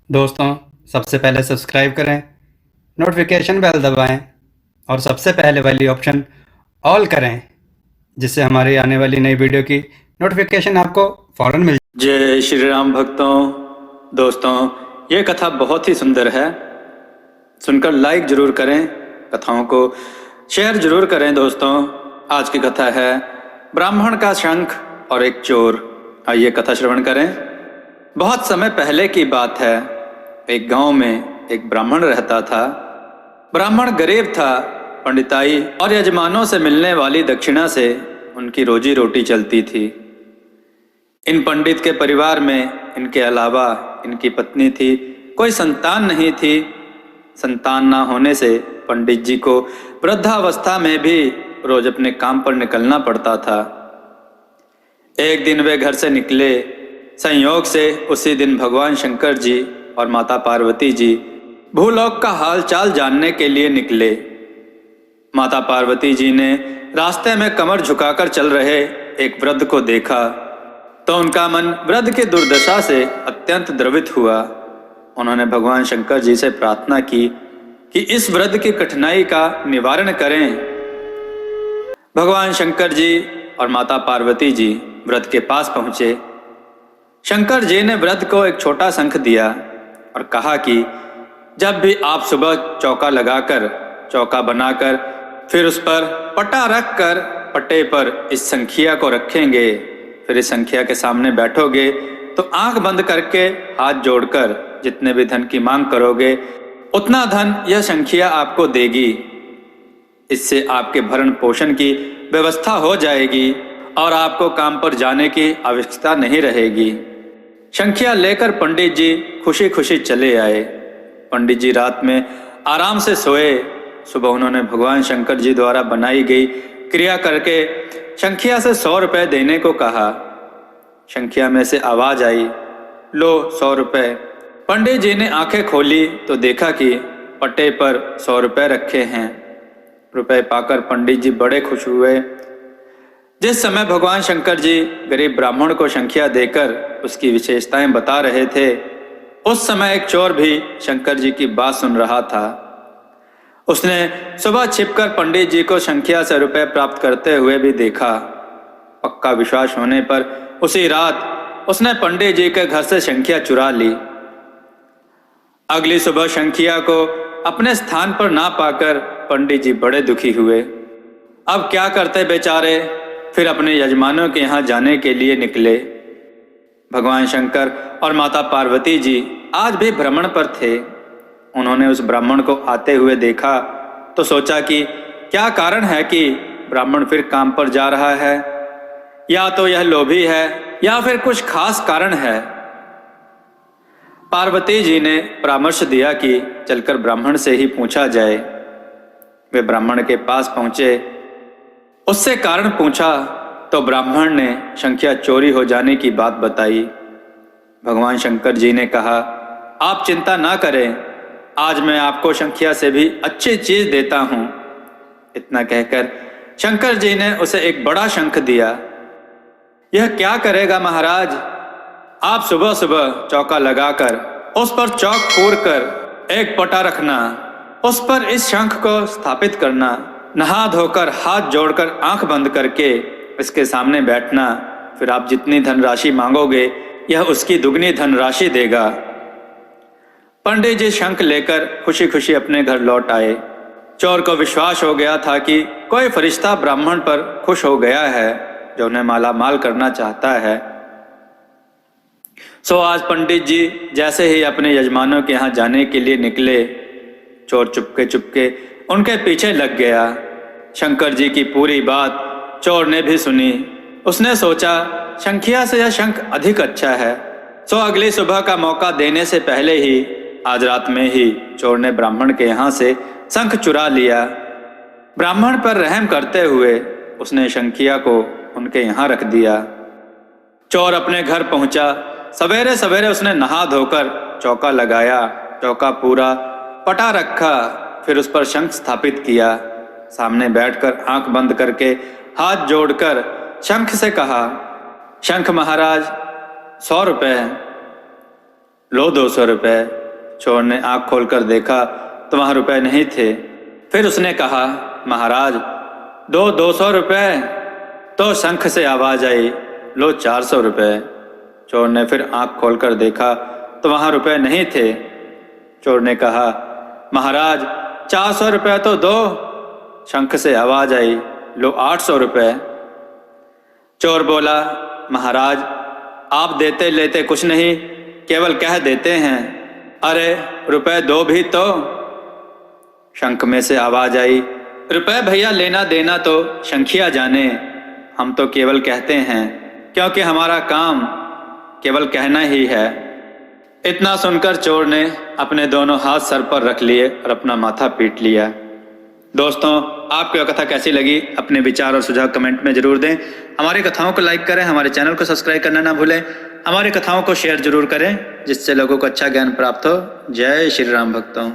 दोस्तों, सबसे पहले सब्सक्राइब करें, नोटिफिकेशन बेल दबाएं और सबसे पहले वाली ऑप्शन ऑल करें, जिससे हमारी आने वाली नई वीडियो की नोटिफिकेशन आपको फ़ौरन मिल जाए। जय श्री राम भक्तों। दोस्तों, ये कथा बहुत ही सुंदर है। सुनकर लाइक जरूर करें, कथाओं को शेयर जरूर करें। दोस्तों, आज की कथा है ब्राह्मण का शंख और एक चोर। आइए कथा श्रवण करें। बहुत समय पहले की बात है। एक गांव में एक ब्राह्मण रहता था। ब्राह्मण गरीब था। पंडिताई और यजमानों से मिलने वाली दक्षिणा से उनकी रोजी रोटी चलती थी। इन पंडित के परिवार में इनके अलावा इनकी पत्नी थी। कोई संतान नहीं थी। संतान ना होने से पंडित जी को वृद्धावस्था में भी रोज अपने काम पर निकलना पड़ता था। एक दिन वे घर से निकले। संयोग से उसी दिन भगवान शंकर जी और माता पार्वती जी भूलोक का हाल चाल जानने के लिए निकले। माता पार्वती जी ने रास्ते में कमर झुकाकर चल रहे एक वृद्ध को देखा तो उनका मन वृद्ध की दुर्दशा से अत्यंत द्रवित हुआ। उन्होंने भगवान शंकर जी से प्रार्थना की कि इस वृद्ध की कठिनाई का निवारण करें। भगवान शंकर जी और माता पार्वती जी वृद्ध के पास पहुंचे। शंकर जी ने वृद्ध को एक छोटा शंख दिया और कहा कि जब भी आप सुबह चौका लगाकर, चौका बनाकर, फिर उस पर पटा रख कर पट्टे पर इस संखिया को रखेंगे, फिर इस संख्या के सामने बैठोगे तो आंख बंद करके हाथ जोड़कर जितने भी धन की मांग करोगे उतना धन यह संख्या आपको देगी। इससे आपके भरण पोषण की व्यवस्था हो जाएगी और आपको काम पर जाने की आवश्यकता नहीं रहेगी। संख्या लेकर पंडित जी खुशी खुशी चले आए। पंडित जी रात में आराम से सोए। सुबह उन्होंने भगवान शंकर जी द्वारा बनाई गई क्रिया करके संख्या से 100 रुपए देने को कहा। संख्या में से आवाज आई, लो 100 रुपए। पंडित जी ने आंखें खोली तो देखा कि पट्टे पर 100 रुपए रखे हैं। रुपए पाकर पंडित जी बड़े खुश हुए। जिस समय भगवान शंकर जी गरीब ब्राह्मण को संख्या देकर उसकी विशेषताएं बता रहे थे, उस समय एक चोर भी शंकर जी की बात सुन रहा था। उसने सुबह छिपकर पंडित जी को संख्या से रुपए प्राप्त करते हुए भी देखा। पक्का विश्वास होने पर उसी रात उसने पंडित जी के घर से संख्या चुरा ली। अगली सुबह संख्या को अपने स्थान पर ना पाकर पंडित जी बड़े दुखी हुए। अब क्या करते बेचारे। फिर अपने यजमानों के यहाँ जाने के लिए निकले। भगवान शंकर और माता पार्वती जी आज भी भ्रमण पर थे। उन्होंने उस ब्राह्मण को आते हुए देखा तो सोचा कि क्या कारण है कि ब्राह्मण फिर काम पर जा रहा है। या तो यह लोभी है या फिर कुछ खास कारण है। पार्वती जी ने परामर्श दिया कि चलकर ब्राह्मण से ही पूछा जाए। वे ब्राह्मण के पास पहुंचे। उससे कारण पूछा तो ब्राह्मण ने संख्या चोरी हो जाने की बात बताई। भगवान शंकर जी ने कहा, आप चिंता ना करें, आज मैं आपको संख्या से भी अच्छी चीज देता हूं। इतना कहकर शंकर जी ने उसे एक बड़ा शंख दिया। यह क्या करेगा महाराज। आप सुबह सुबह चौका लगाकर उस पर चौक पूर कर एक पटा रखना, उस पर इस शंख को स्थापित करना, नहा धोकर हाथ जोड़कर आंख बंद करके इसके सामने बैठना, फिर आप जितनी धनराशि मांगोगे यह उसकी दुगनी धनराशि देगा। पंडित जी शंख लेकर खुशी खुशी अपने घर लौट आए। चोर को विश्वास हो गया था कि कोई फरिश्ता ब्राह्मण पर खुश हो गया है जो उन्हें माला माल करना चाहता है। सो आज पंडित जी जैसे ही अपने यजमानों के यहाँ जाने के लिए निकले, चोर चुपके चुपके उनके पीछे लग गया। शंकर जी की पूरी बात चोर ने भी सुनी। उसने सोचा संख्या से यह शंख अधिक अच्छा है। सो अगली सुबह का मौका देने से पहले ही आज रात में ही चोर ने ब्राह्मण के यहाँ से शंख चुरा लिया। ब्राह्मण पर रहम करते हुए उसने संख्या को उनके यहाँ रख दिया। चोर अपने घर पहुंचा। सवेरे सवेरे उसने नहा धोकर चौका लगाया, चौका पूरा पटा रखा, फिर उस पर शंख स्थापित किया। सामने बैठकर आंख बंद करके हाथ जोड़कर शंख से कहा, शंख महाराज 100 रुपए। लो 200 रुपये। चोर ने आँख खोलकर देखा तो वहाँ रुपए नहीं थे। फिर उसने कहा, महाराज 200 रुपये। तो शंख से आवाज़ आई, लो 400 रुपये। चोर ने फिर आँख खोलकर देखा तो वहाँ रुपए नहीं थे। चोर ने कहा, महाराज 400 रुपये तो दो। शंख से आवाज़ आई, लो 800 रुपये। चोर बोला, महाराज आप देते लेते कुछ नहीं, केवल कह देते हैं। अरे रुपए दो भी तो। शंख में से आवाज़ आई, रुपए भैया लेना देना तो शंखिया जाने, हम तो केवल कहते हैं, क्योंकि हमारा काम केवल कहना ही है। इतना सुनकर चोर ने अपने दोनों हाथ सर पर रख लिए और अपना माथा पीट लिया। दोस्तों, आपको यह कथा कैसी लगी? अपने विचार और सुझाव कमेंट में जरूर दें। हमारी कथाओं को लाइक करें, हमारे चैनल को सब्सक्राइब करना ना भूलें। हमारी कथाओं को शेयर जरूर करें, जिससे लोगों को अच्छा ज्ञान प्राप्त हो। जय श्री राम भक्तों।